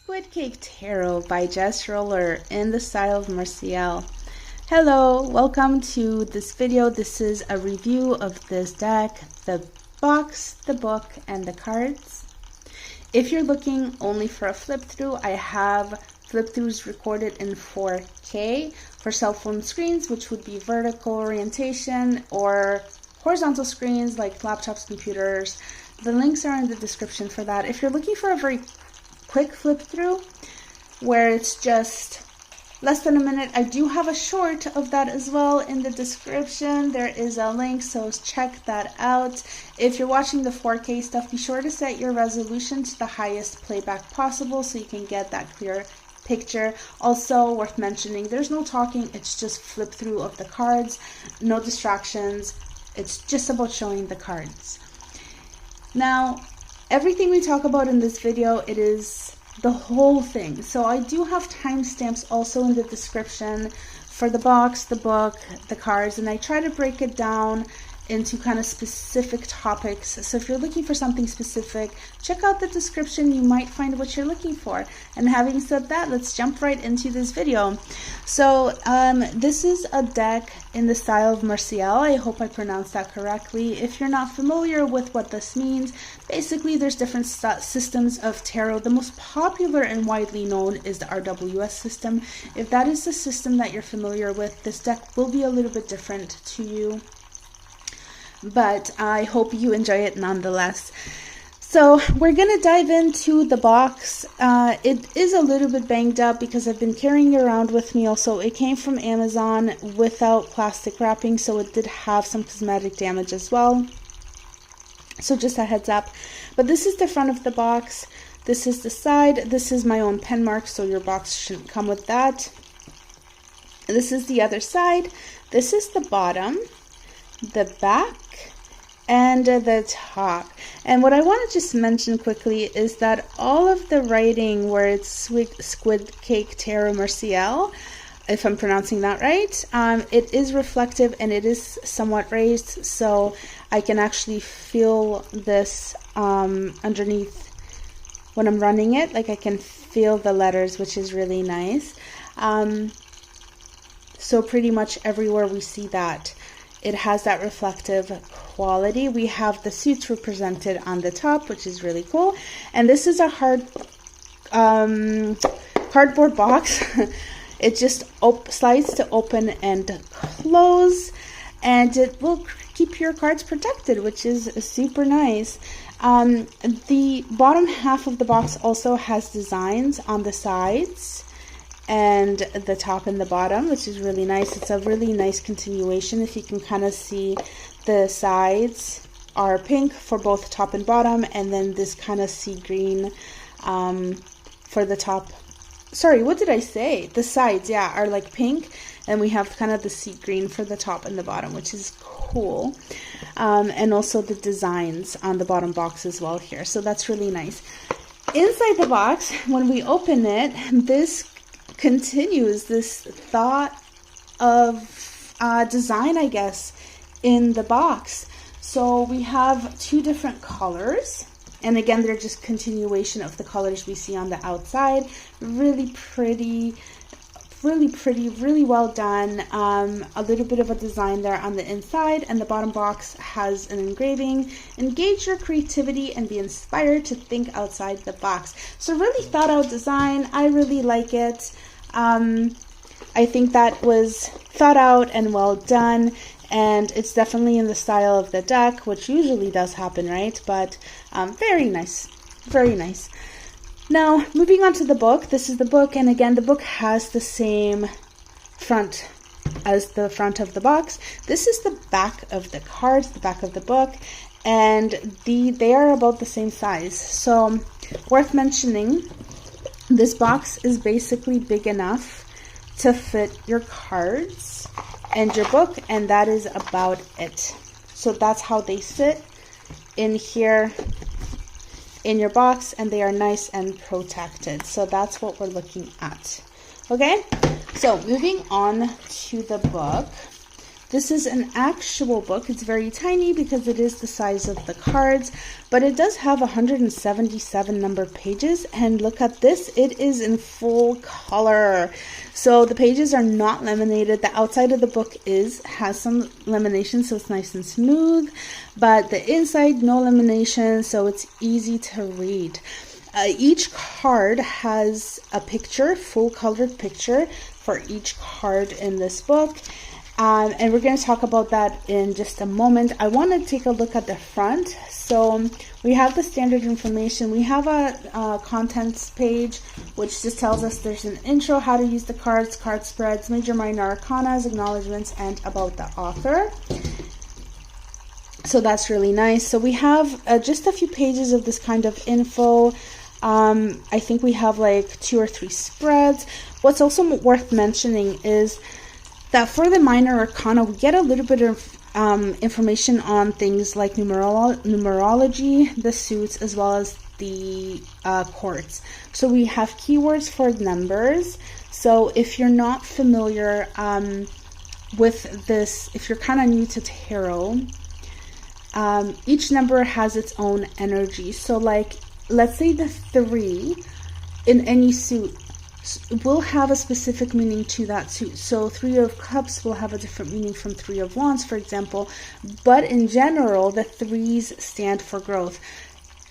Squid Cake Tarot by Jess Rollar in the style of Marseille. Hello, welcome to this video. This is a review of this deck, the box, the book, and the cards. If you're looking only for a flip through, I have flip throughs recorded in 4K for cell phone screens, which would be vertical orientation, or horizontal screens like laptops, computers. The links are in the description for that. If you're looking for a very quick flip through where it's just less than a minute, I do have a short of that as well in the description. There is a link, so check that out. If you're watching the 4K stuff, be sure to set your resolution to the highest playback possible so you can get that clear picture. Also worth mentioning, there's no talking, it's just flip through of the cards, no distractions. It's just about showing the cards. Now, everything we talk about in this video, it is the whole thing. So I do have timestamps also in the description for the box, the book, the cards, and I try to break it down into kind of specific topics. So if you're looking for something specific, check out the description. You might find what you're looking for. And having said that, let's jump right into this video. So this is a deck in the style of Marseille. I hope I pronounced that correctly. If you're not familiar with what this means, basically there's different systems of tarot. The most popular and widely known is the RWS system. If that is the system that you're familiar with, this deck will be a little bit different to you, but I hope you enjoy it nonetheless. So we're gonna dive into the box. It is a little bit banged up because I've been carrying it around with me. Also, it came from Amazon without plastic wrapping, so it did have some cosmetic damage as well. So just a heads up. But this is the front of the box. This is the side. This is my own pen mark, so your box shouldn't come with that. This is the other side. This is the bottom, the back, and the top. And what I want to just mention quickly is that all of the writing where it's Squid Cake Tarot Marseille, if I'm pronouncing that right, it is reflective and it is somewhat raised, so I can actually feel this underneath when I'm running it. Like, I can feel the letters, which is really nice. So pretty much everywhere we see that, it has that reflective quality. We have the suits represented on the top, which is really cool. And this is a hard cardboard box. It just slides to open and close, and it will keep your cards protected, which is super nice. The bottom half of the box also has designs on the sides and the top and the bottom, which is really nice. It's a really nice continuation. If you can kind of see, the sides are pink for both top and bottom, and then this kind of sea green for the top. Sorry, what did I say? The sides, yeah, are like pink, and we have kind of the sea green for the top and the bottom, which is cool. And also the designs on the bottom box as well here, so that's really nice. Inside the box, when we open it, this continues this thought of design, I guess, in the box. So we have two different colors, and again, they're just continuation of the colors we see on the outside. Really pretty, really well done. A little bit of a design there on the inside, and the bottom box has an engraving. Engage your creativity and be inspired to think outside the box. So really thought out design. I really like it. I think that was thought out and well done, and it's definitely in the style of the deck, which usually does happen, right? But very nice, very nice. Now, moving on to the book. This is the book, and again, the book has the same front as the front of the box. This is the back of the cards, the back of the book, and they are about the same size. So, worth mentioning, this box is basically big enough to fit your cards and your book, and that is about it. So that's how they sit in here in your box, and they are nice and protected. So that's what we're looking at. Okay, so moving on to the book. This is an actual book. It's very tiny because it is the size of the cards, but it does have 177 numbered pages. And look at this, it is in full color. So the pages are not laminated. The outside of the book has some lamination, so it's nice and smooth, but the inside, no lamination, so it's easy to read. Each card has a picture, full colored picture for each card in this book. And we're going to talk about that in just a moment. I want to take a look at the front. So we have the standard information. We have a contents page, which just tells us there's an intro, how to use the cards, card spreads, major minor arcanas, acknowledgements, and about the author. So that's really nice. So we have just a few pages of this kind of info. I think we have like 2 or 3 spreads. What's also worth mentioning is that for the minor arcana, we get a little bit of information on things like numerology, the suits, as well as the courts. So we have keywords for numbers. So if you're not familiar with this, if you're kind of new to tarot, each number has its own energy. So like, let's say the 3 in any suit will have a specific meaning to that suit. So 3 of cups will have a different meaning from 3 of wands, for example. But in general, the 3s stand for growth,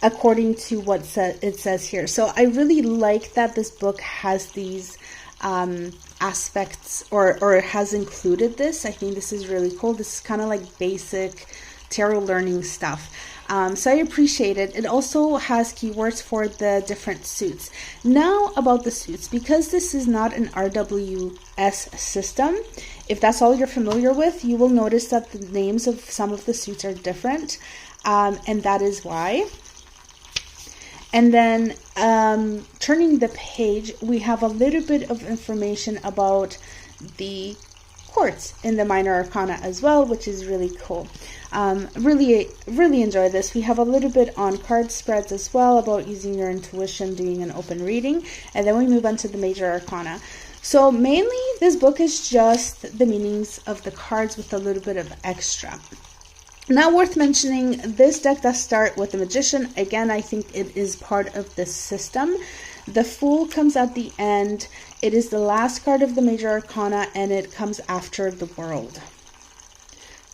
according to what it says here. So I really like that this book has these aspects, or has included this. I think this is really cool. This is kind of like basic tarot learning stuff. So I appreciate it. It also has keywords for the different suits. Now about the suits, because this is not an RWS system, if that's all you're familiar with, you will notice that the names of some of the suits are different, and that is why. And then turning the page, we have a little bit of information about the courts in the minor arcana as well, which is really cool. Really enjoy this. We have a little bit on card spreads as well, about using your intuition, doing an open reading, and then we move on to the major arcana. So mainly this book is just the meanings of the cards with a little bit of extra. Now, worth mentioning, this deck does start with the Magician. Again, I think it is part of this system. The Fool comes at the end. It is the last card of the major arcana, and it comes after the World.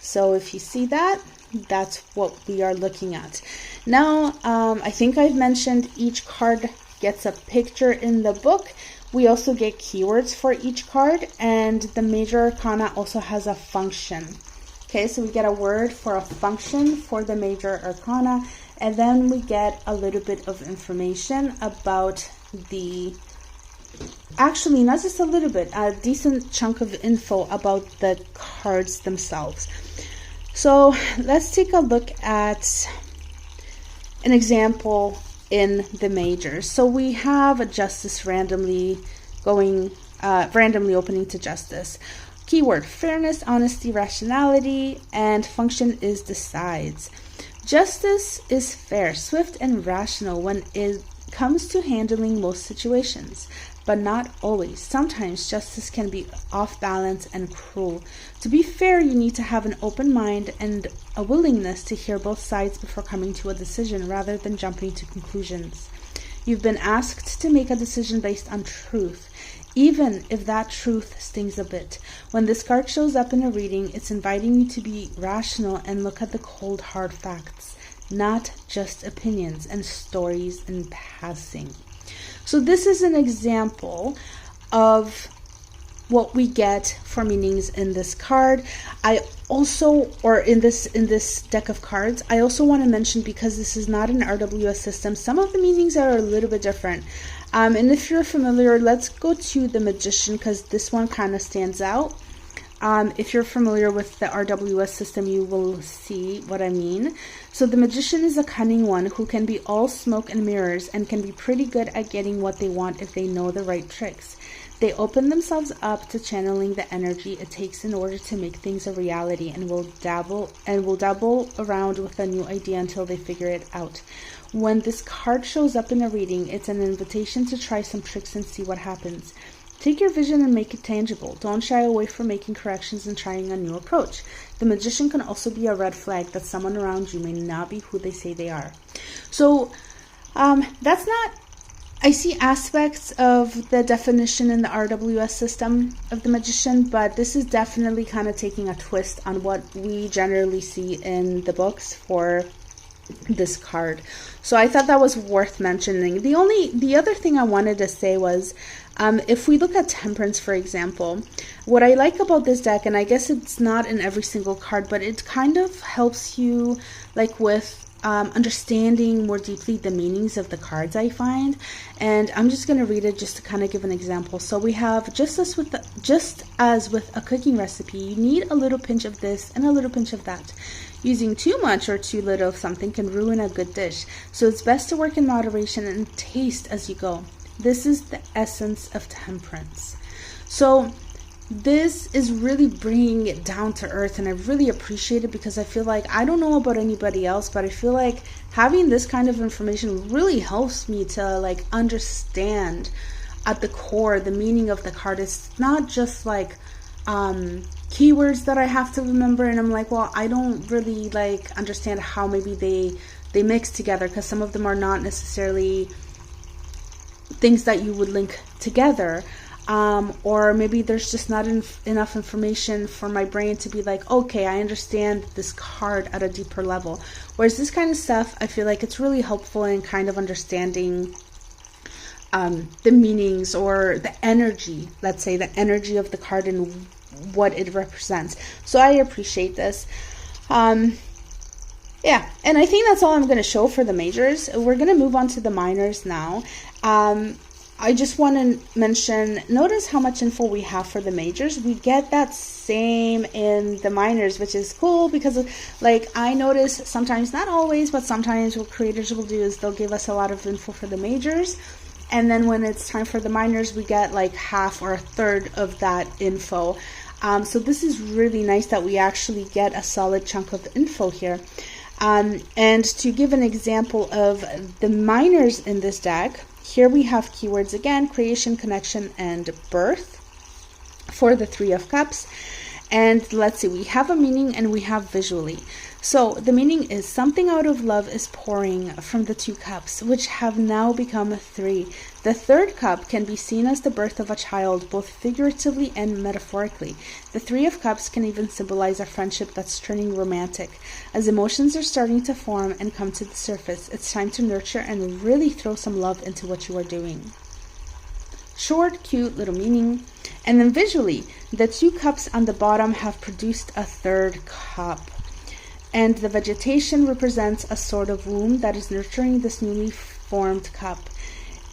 So if you see that, that's what we are looking at. Now, I think I've mentioned each card gets a picture in the book. We also get keywords for each card, and the major arcana also has a function. Okay, so we get a word for a function for the major arcana, and then we get a little bit of information about the, actually not just a little bit, a decent chunk of info about the cards themselves. So let's take a look at an example in the majors. So we have a Justice randomly opening to Justice. Keyword: fairness, honesty, rationality, and function is decides. Justice is fair, swift, and rational when it comes to handling most situations, but not always. Sometimes justice can be off balance and cruel. To be fair, you need to have an open mind and a willingness to hear both sides before coming to a decision rather than jumping to conclusions. You've been asked to make a decision based on truth, even if that truth stings a bit. When this card shows up in a reading, it's inviting you to be rational and look at the cold, hard facts, not just opinions and stories in passing. So this is an example of what we get for meanings in this card. I also, or in this deck of cards, I also want to mention, because this is not an RWS system, some of the meanings are a little bit different. And if you're familiar, let's go to the Magician, because this one kind of stands out. If you're familiar with the RWS system, you will see what I mean. So the Magician is a cunning one who can be all smoke and mirrors and can be pretty good at getting what they want if they know the right tricks. They open themselves up to channeling the energy it takes in order to make things a reality, and will dabble around with a new idea until they figure it out. When this card shows up in a reading, it's an invitation to try some tricks and see what happens. Take your vision and make it tangible. Don't shy away from making corrections and trying a new approach. The magician can also be a red flag that someone around you may not be who they say they are. So that's not, I see aspects of the definition in the RWS system of the magician, but this is definitely kind of taking a twist on what we generally see in the books for this card. So I thought that was worth mentioning. The other thing I wanted to say was, if we look at Temperance, for example, what I like about this deck, and I guess it's not in every single card, but it kind of helps you like with understanding more deeply the meanings of the cards, I find. And I'm just going to read it just to kind of give an example. So we have, just as with a cooking recipe, you need a little pinch of this and a little pinch of that. Using too much or too little of something can ruin a good dish, so it's best to work in moderation and taste as you go. This is the essence of temperance. So this is really bringing it down to earth, and I really appreciate it, because I feel like, I don't know about anybody else, but I feel like having this kind of information really helps me to like understand at the core the meaning of the card. It's not just like keywords that I have to remember, and I'm like, well, I don't really like understand how maybe they mix together, because some of them are not necessarily things that you would link together, or maybe there's just not enough information for my brain to be like, okay, I understand this card at a deeper level. Whereas this kind of stuff, I feel like it's really helpful in kind of understanding the meanings or the energy, let's say the energy of the card and what it represents. So I appreciate this. Yeah, and I think that's all I'm going to show for the majors. We're going to move on to the minors now. I just want to mention, notice how much info we have for the majors. We get that same in the minors, which is cool, because like I notice sometimes, not always, but sometimes what creators will do is they'll give us a lot of info for the majors, and then when it's time for the minors, we get like half or a third of that info. So this is really nice that we actually get a solid chunk of info here. And to give an example of the minors in this deck, here we have keywords again: creation, connection, and birth for the Three of Cups. And let's see, we have a meaning and we have visually. So the meaning is, something out of love is pouring from the 2 cups, which have now become 3. The 3rd cup can be seen as the birth of a child, both figuratively and metaphorically. The 3 of Cups can even symbolize a friendship that's turning romantic. As emotions are starting to form and come to the surface, it's time to nurture and really throw some love into what you are doing. Short, cute little meaning. And then visually, the 2 cups on the bottom have produced a 3rd cup. And the vegetation represents a sort of womb that is nurturing this newly formed cup.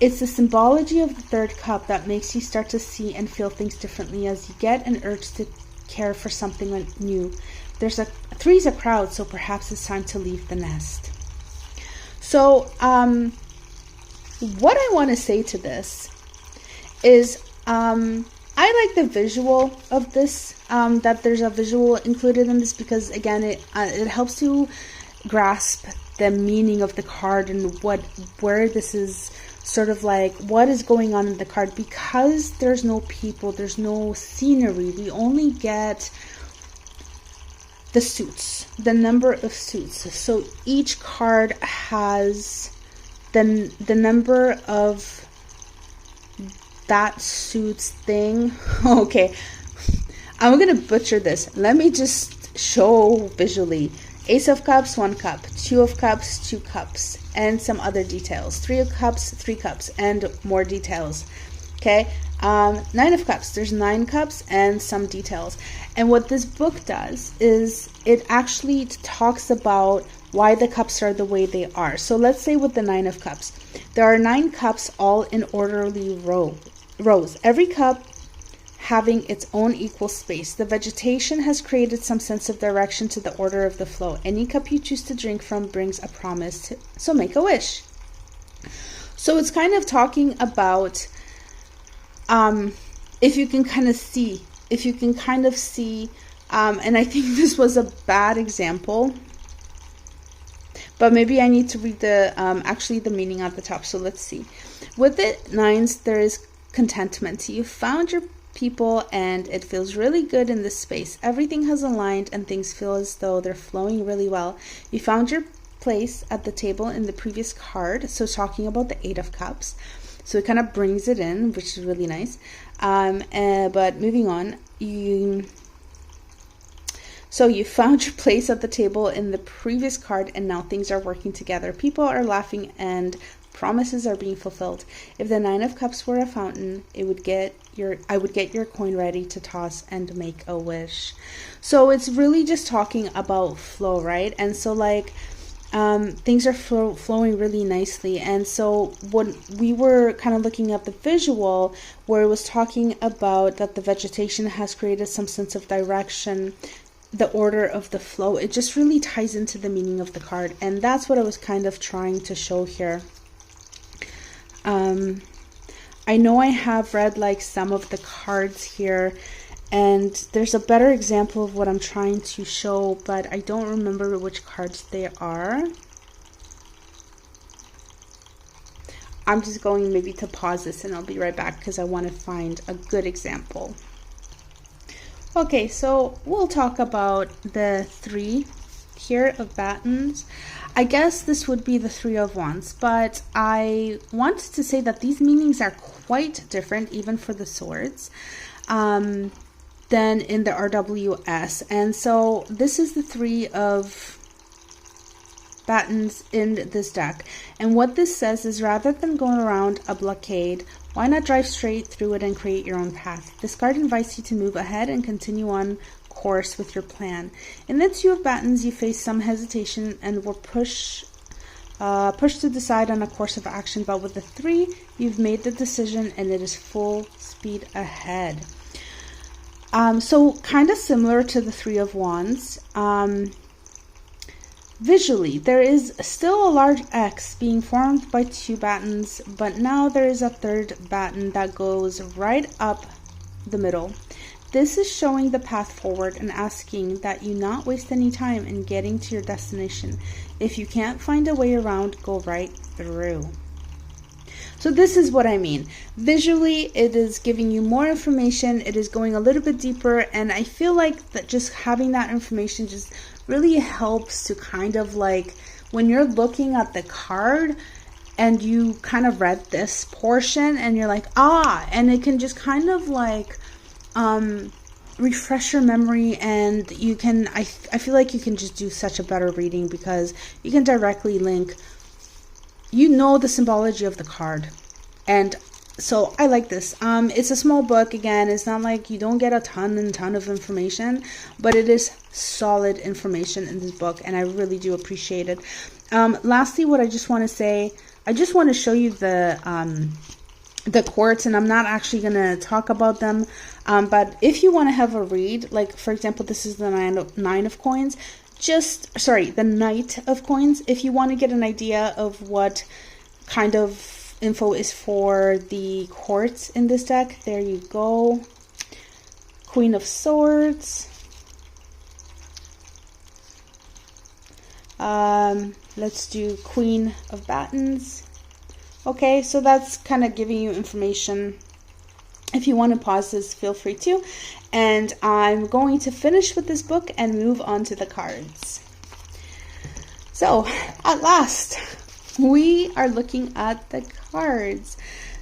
It's the symbology of the 3rd cup that makes you start to see and feel things differently as you get an urge to care for something new. Three's a crowd, so perhaps it's time to leave the nest. So, what I want to say to this is, I like the visual of this, that there's a visual included in this, because again, it helps to grasp the meaning of the card and where this is sort of like, what is going on in the card. Because there's no people, there's no scenery, we only get the suits, the number of suits. So each card has the number of that suits thing. Okay, I'm gonna butcher this. Let me just show visually. Ace of Cups, 1 cup. 2 of Cups, 2 cups. And some other details. 3 of Cups, 3 cups. And more details. Okay. 9 of Cups. There's 9 cups and some details. And what this book does is it actually talks about why the cups are the way they are. So let's say with the 9 of Cups, there are 9 cups all in orderly rows. Every cup having its own equal space. The vegetation has created some sense of direction to the order of the flow. Any cup you choose to drink from brings a promise, so make a wish. So it's kind of talking about, if you can kind of see, and I think this was a bad example, but maybe I need to read the, actually the meaning at the top. So let's see. With the 9s, there is contentment. You found your people and it feels really good in this space. Everything has aligned and things feel as though they're flowing really well. You found your place at the table in the previous card, so talking about the 8 of Cups. So it kind of brings it in, which is really nice. But moving on, you found your place at the table in the previous card, and now things are working together. People are laughing and promises are being fulfilled. If the 9 of Cups were a fountain, I would get your coin ready to toss and make a wish. So it's really just talking about flow, right? And so like things are flowing really nicely. And so when we were kind of looking at the visual where it was talking about that the vegetation has created some sense of direction, the order of the flow, it just really ties into the meaning of the card. And that's what I was kind of trying to show here. I know I have read like some of the cards here, and there's a better example of what I'm trying to show, but I don't remember which cards they are. I'm just going maybe to pause this and I'll be right back because I want to find a good example. Okay, so we'll talk about the 3 here of Batons. I guess this would be the 3 of Wands, but I want to say that these meanings are quite different, even for the swords, than in the RWS. And so this is the 3 of Batons in this deck. And what this says is, rather than going around a blockade, why not drive straight through it and create your own path? This card invites you to move ahead and continue on course with your plan. In the 2 of Batons, you face some hesitation and were pushed to decide on a course of action, but with the 3, you've made the decision and it is full speed ahead. So kind of similar to the 3 of Wands. Visually, there is still a large X being formed by 2 Batons, but now there is a 3rd baton that goes right up the middle. This is showing the path forward and asking that you not waste any time in getting to your destination. If you can't find a way around, go right through. So this is what I mean. Visually, it is giving you more information. It is going a little bit deeper, and I feel like that just having that information just really helps to kind of like, when you're looking at the card and you kind of read this portion and you're like, and it can just kind of like refresh your memory, and you can, I feel like you can just do such a better reading because you can directly link, the symbology of the card. And so I like this. It's a small book. Again, it's not like you don't get a ton of information, but it is solid information in this book, and I really do appreciate it. Lastly, what I just want to say, I just want to show you the quartz, and I'm not actually going to talk about them, but if you want to have a read, like for example, this is the 9 of coins, the Knight of coins. If you want to get an idea of what kind of info is for the quartz in this deck, there you go. Queen of Swords. Let's do Queen of Batons. Okay, so that's kind of giving you information. If you want to pause this, feel free to. And I'm going to finish with this book and move on to the cards. So, at last, we are looking at the cards.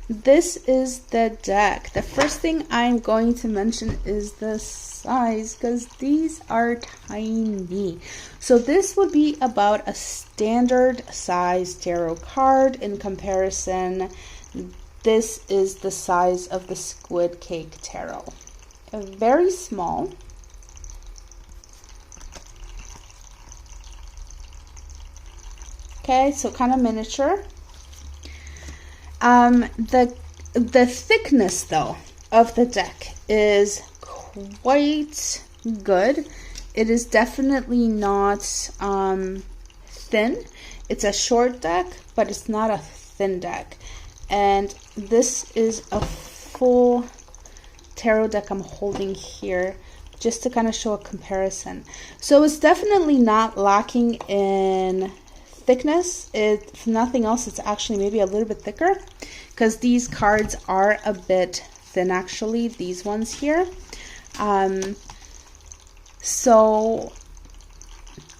This is the deck. The first thing I'm going to mention is the size, because these are tiny. So this would be about a standard size tarot card. In comparison, this is the size of the Squid Cake Tarot. Very small. Okay, so kind of miniature. The thickness though of the deck is quite good. It is definitely not thin. It's a short deck, but it's not a thin deck. And this is a full tarot deck I'm holding here just to kind of show a comparison. So it's definitely not lacking in thickness, if nothing else, it's actually maybe a little bit thicker, because these cards are a bit thin actually, these ones here. So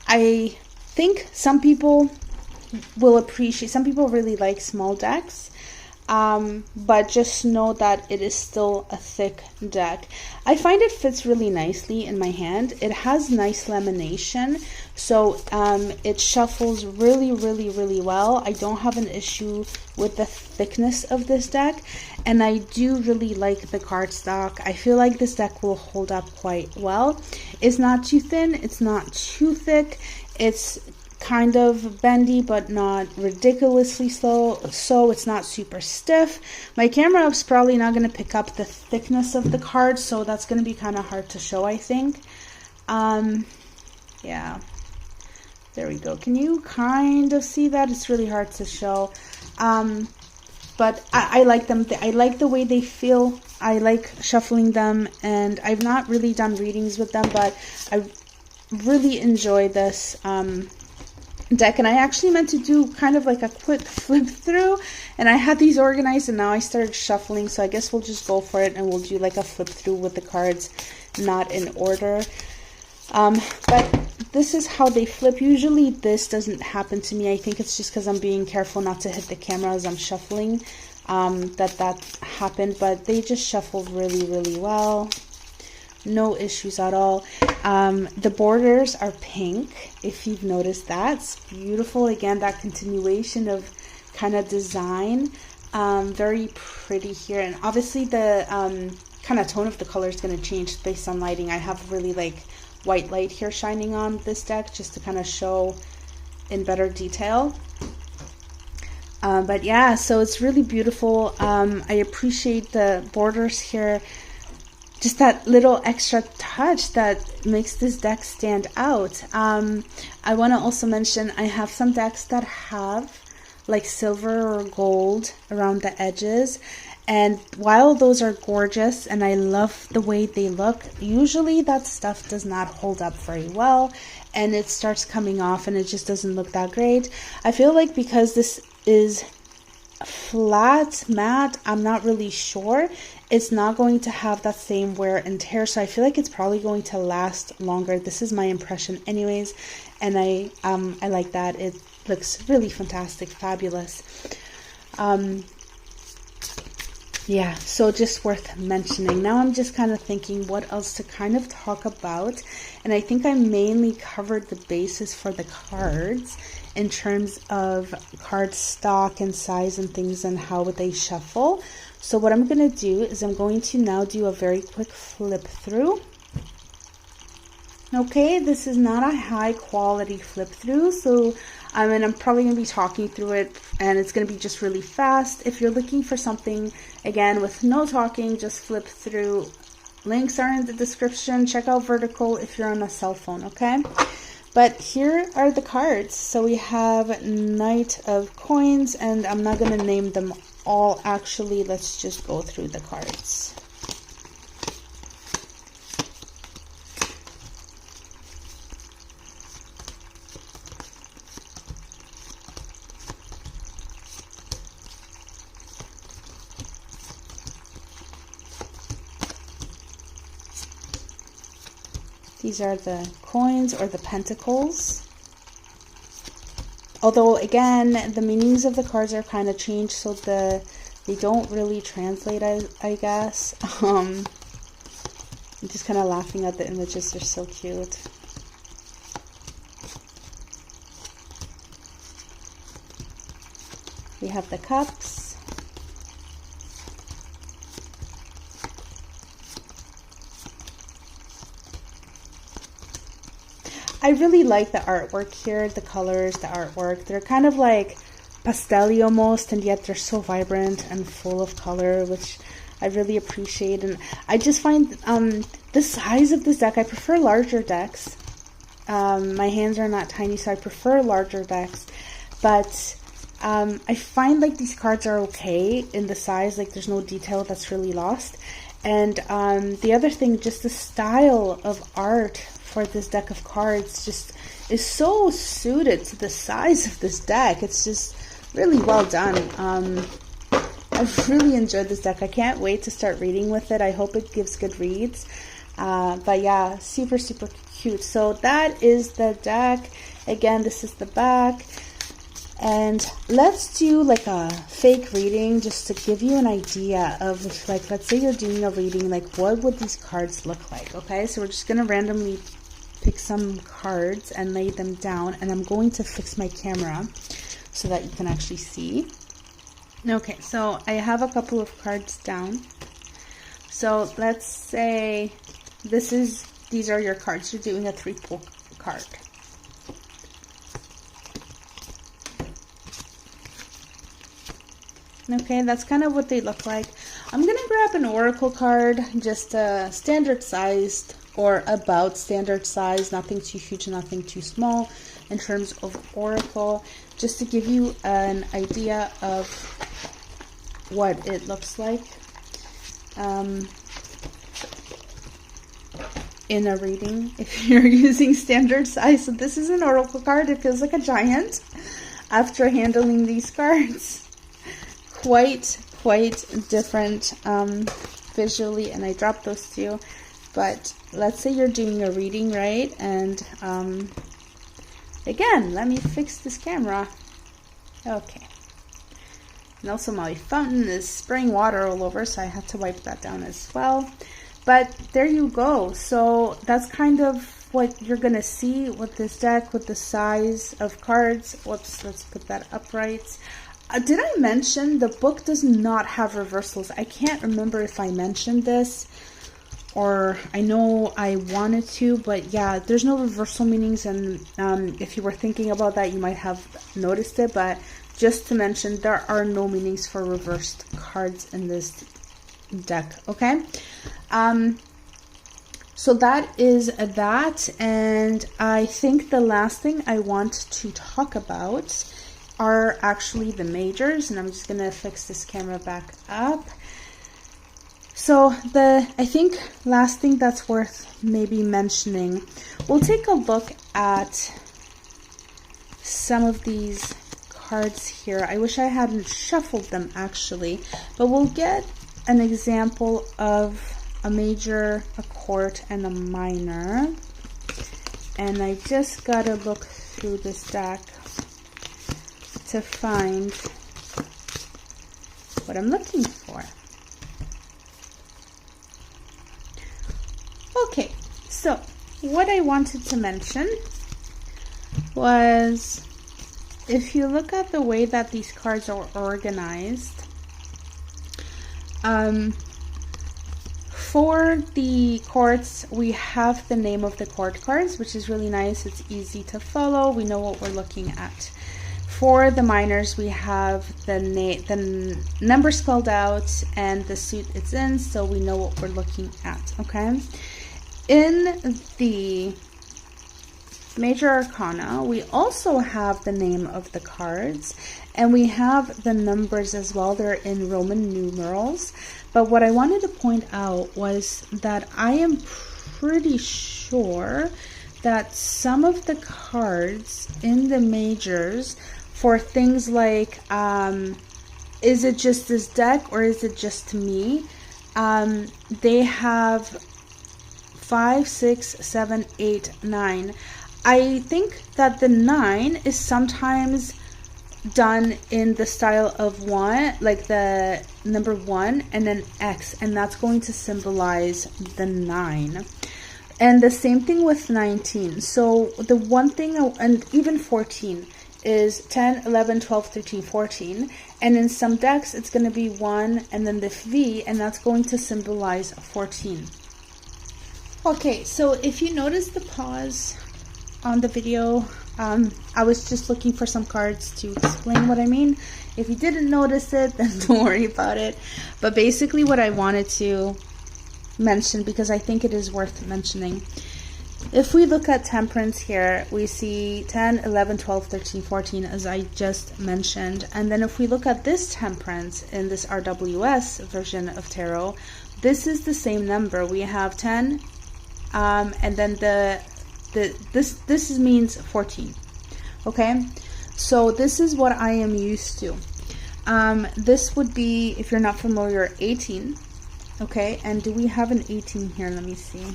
I think some people will appreciate, some people really like small decks, but just know that it is still a thick deck. I find it fits really nicely in my hand. It has nice lamination, so it shuffles really, really, really well. I don't have an issue with the thickness of this deck, and I do really like the cardstock. I feel like this deck will hold up quite well. It's not too thin, it's not too thick, it's kind of bendy but not ridiculously slow, so it's not super stiff. My camera is probably not going to pick up the thickness of the card, so that's going to be kind of hard to show, I think. Yeah, there we go. Can you kind of see that? It's really hard to show, but I like them. I like the way they feel. I like shuffling them, and I've not really done readings with them, but I really enjoy this deck. And I actually meant to do kind of like a quick flip through, and I had these organized, and now I started shuffling, so I guess we'll just go for it and we'll do like a flip through with the cards not in order. But this is how they flip. Usually this doesn't happen to me. I think it's just because I'm being careful not to hit the camera as I'm shuffling that happened, but they just shuffled really, really well. No issues at all. The borders are pink, if you've noticed that. It's beautiful. Again, that continuation of kind of design. Very pretty here. And obviously the kind of tone of the color is going to change based on lighting. I have really like white light here shining on this deck just to kind of show in better detail. But yeah, so it's really beautiful. I appreciate the borders here. Just that little extra touch that makes this deck stand out. I want to also mention I have some decks that have like silver or gold around the edges, and while those are gorgeous and I love the way they look, usually that stuff does not hold up very well and it starts coming off and it just doesn't look that great. I feel like because this is flat matte, I'm not really sure, it's not going to have that same wear and tear, so I feel like it's probably going to last longer. This is my impression anyways, and I like that. It looks really fantastic, fabulous. Yeah, so just worth mentioning. Now I'm just kind of thinking what else to kind of talk about, and I think I mainly covered the basis for the cards in terms of card stock and size and things and how they shuffle. So what I'm going to do is I'm going to now do a very quick flip through. Okay, this is not a high quality flip through, so I'm probably going to be talking through it and it's going to be just really fast. If you're looking for something, again, with no talking, just flip through. Links are in the description. Check out Vertical if you're on a cell phone, okay? But here are the cards. So we have Knight of Coins, and I'm not going to name them all actually. Let's just go through the cards. These are the coins or the pentacles. Although again, the meanings of the cards are kind of changed, so they don't really translate, I guess. I'm just kind of laughing at the images, they're so cute. We have the cups. I really like the artwork here, the colors, the artwork. They're kind of like pastel-y almost, and yet they're so vibrant and full of color, which I really appreciate. And I just find the size of this deck, I prefer larger decks. My hands are not tiny, so I prefer larger decks. But I find like these cards are okay in the size, like there's no detail that's really lost. And the other thing, just the style of art for this deck of cards just is so suited to the size of this deck. It's just really well done. I've really enjoyed this deck. I can't wait to start reading with it. I hope it gives good reads. But yeah, super, super cute. So that is the deck. Again, this is the back. And let's do like a fake reading just to give you an idea of, like, let's say you're doing a reading, like what would these cards look like? Okay, so we're just going to randomly pick some cards and lay them down. And I'm going to fix my camera so that you can actually see. Okay, so I have a couple of cards down. So let's say these are your cards. You're doing a 3-pull card. Okay, that's kind of what they look like. I'm going to grab an oracle card, just a standard sized or about standard size, nothing too huge, nothing too small in terms of oracle, just to give you an idea of what it looks like in a reading if you're using standard size. So this is an oracle card. It feels like a giant after handling these cards. Quite different visually, and I dropped those two. But let's say you're doing a reading, right? And again, let me fix this camera. Okay. And also my fountain is spraying water all over, so I had to wipe that down as well. But there you go. So that's kind of what you're gonna see with this deck, with the size of cards. Whoops, let's put that upright. Did I mention the book does not have reversals? I can't remember if I mentioned this, or I know I wanted to, but yeah, there's no reversal meanings. And if you were thinking about that, you might have noticed it, but just to mention, there are no meanings for reversed cards in this deck. Okay, so that is that. And I think the last thing I want to talk about are actually the majors, and I'm just gonna fix this camera back up. So I think last thing that's worth maybe mentioning, we'll take a look at some of these cards here. I wish I hadn't shuffled them actually, but we'll get an example of a major, a court, and a minor. And I just gotta look through this deck to find what I'm looking for. Okay, so what I wanted to mention was, if you look at the way that these cards are organized, for the courts, we have the name of the court cards, which is really nice. It's easy to follow. We know what we're looking at. For the minors, we have the number spelled out and the suit it's in, so we know what we're looking at. Okay. In the major arcana, we also have the name of the cards, and we have the numbers as well. They're in Roman numerals. But what I wanted to point out was that I am pretty sure that some of the cards in the majors, for things like, is it just this deck or is it just me? They have 5, 6, 7, 8, 9. I think that the 9 is sometimes done in the style of 1, like the number 1 and then X, and that's going to symbolize the 9. And the same thing with 19. So the one thing, and even 14, is 10, 11, 12, 13, 14. And in some decks, it's going to be 1 and then the V, and that's going to symbolize 14. Okay, so if you notice the pause on the video, I was just looking for some cards to explain what I mean. If you didn't notice it, then don't worry about it. But basically what I wanted to mention, because I think it is worth mentioning, if we look at temperance here, we see 10, 11, 12, 13, 14, as I just mentioned. And then if we look at this temperance in this RWS version of tarot, this is the same number. We have 10, and then the this means 14. Okay, so this is what I am used to. This would be, if you're not familiar, 18. Okay, and do we have an 18 here? Let me see.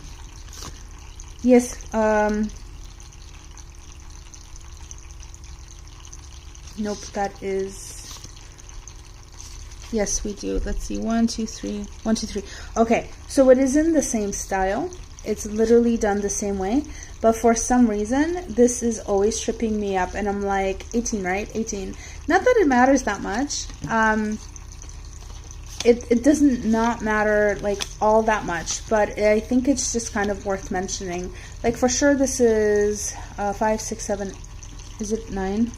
Yes, nope, that is, yes, we do. Let's see, 1, 2, 3, 1, 2, 3. Okay, so it is in the same style. It's literally done the same way, but for some reason, this is always tripping me up, and I'm like, 18, right? 18. Not that it matters that much. It doesn't not matter like all that much, but I think it's just kind of worth mentioning. Like for sure, this is 5, 6, 7. Is it 9?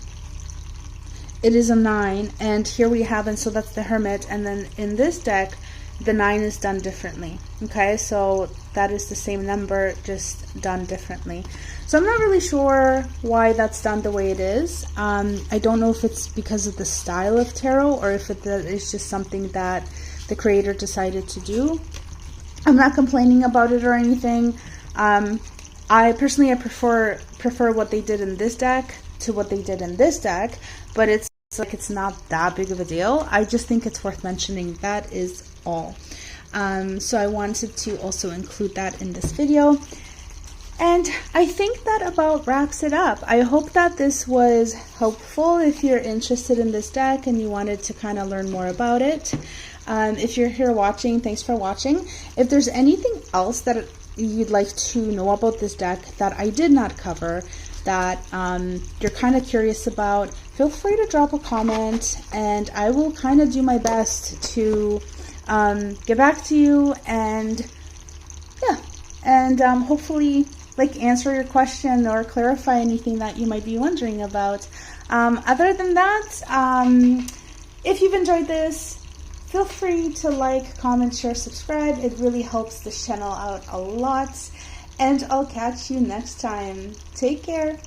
It is a 9, and here we have, and so that's the Hermit, and then in this deck, the 9 is done differently. Okay, so that is the same number, just done differently. So I'm not really sure why that's done the way it is. I don't know if it's because of the style of tarot, or if it's just something that the creator decided to do. I'm not complaining about it or anything. I personally prefer what they did in this deck to what they did in this deck, but it's like it's not that big of a deal. I just think it's worth mentioning. That is all. So I wanted to also include that in this video. And I think that about wraps it up. I hope that this was helpful if you're interested in this deck and you wanted to kind of learn more about it. If you're here watching, thanks for watching. If there's anything else that you'd like to know about this deck that I did not cover, that you're kind of curious about, feel free to drop a comment, and I will kind of do my best to get back to you, and yeah, and hopefully like answer your question or clarify anything that you might be wondering about. Other than that, if you've enjoyed this, feel free to like, comment, share, subscribe. It really helps this channel out a lot. And I'll catch you next time. Take care.